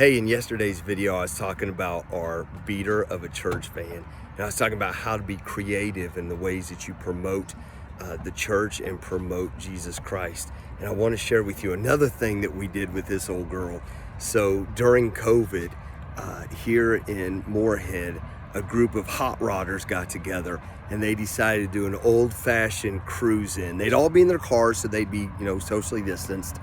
Hey, in yesterday's video, I was talking about our beater of a church van. And I was talking about how to be creative in the ways that you promote the church and promote Jesus Christ. And I want to share with you another thing that we did with this old girl. So during COVID, here in Moorhead, a group of hot rodders got together and they decided to do an old-fashioned cruise in. They'd all be in their cars, so they'd be, socially distanced.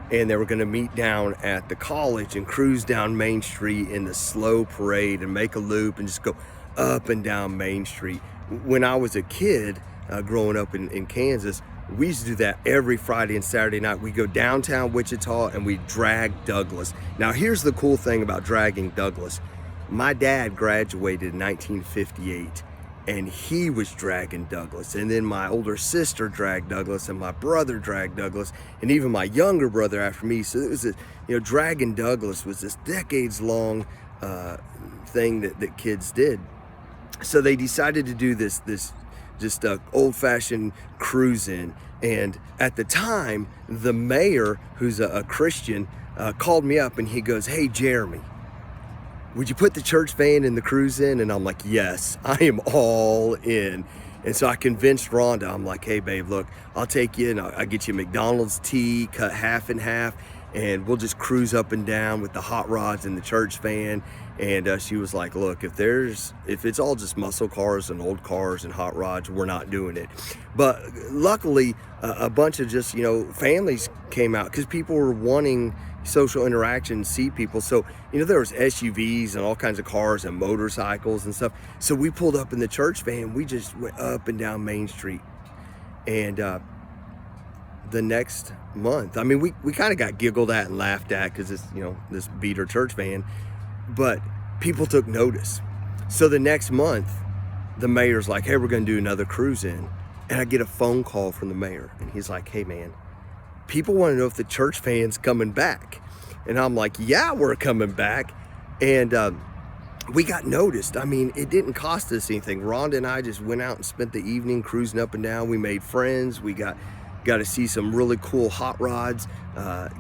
And they were going to meet down at the college and cruise down Main Street in the slow parade and make a loop and just go up and down Main Street. When I was a kid, growing up in Kansas, we used to do that every Friday and Saturday night. We go downtown Wichita and we drag Douglas. Now, here's the cool thing about dragging Douglas. My dad graduated in 1958. And he was dragging Douglas, and then my older sister dragged Douglas, and my brother dragged Douglas, and even my younger brother after me. So it was dragging Douglas was this decades-long thing that kids did. So they decided to do this just old-fashioned cruise-in. And at the time, the mayor, who's a Christian, called me up, and he goes, "Hey, Jeremy, would you put the church van in the cruise in?" And I'm like, yes, I am all in. And so I convinced Rhonda. I'm like, hey, babe, look, I'll take you and I'll get you a McDonald's tea, cut half and half, and we'll just cruise up and down with the hot rods in the church van. And she was like, look, if it's all just muscle cars and old cars and hot rods, we're not doing it. But luckily, a bunch of just, families came out because people were wanting social interaction, see people. So, there was SUVs and all kinds of cars and motorcycles and stuff. So we pulled up in the church van. We just went up and down Main Street. And the next month, we kind of got giggled at and laughed at because it's, this beater church van, but people took notice. So the next month, the mayor's like, hey, we're going to do another cruise in. And I get a phone call from the mayor, and he's like, hey, man, people want to know if the church van's coming back. And I'm like, yeah, we're coming back. And we got noticed. It didn't cost us anything. Rhonda and I just went out and spent the evening cruising up and down. We made friends. We got to see some really cool hot rods,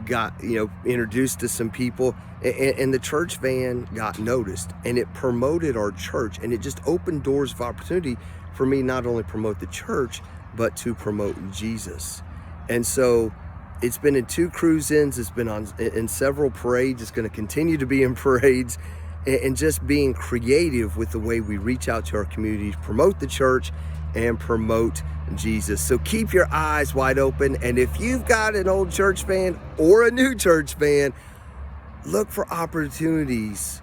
got introduced to some people, and the church van got noticed, and it promoted our church, and it just opened doors of opportunity for me not only promote the church, but to promote Jesus. And so it's been in 2 cruise-ins. It's been in several parades. It's going to continue to be in parades, and just being creative with the way we reach out to our communities, promote the church, and promote Jesus. So keep your eyes wide open. And if you've got an old church van or a new church van, look for opportunities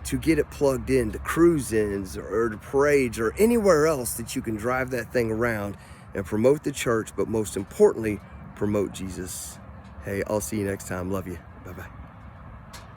to get it plugged in to cruise-ins or to parades or anywhere else that you can drive that thing around and promote the church, but most importantly, promote Jesus. Hey, I'll see you next time. Love you. Bye-bye.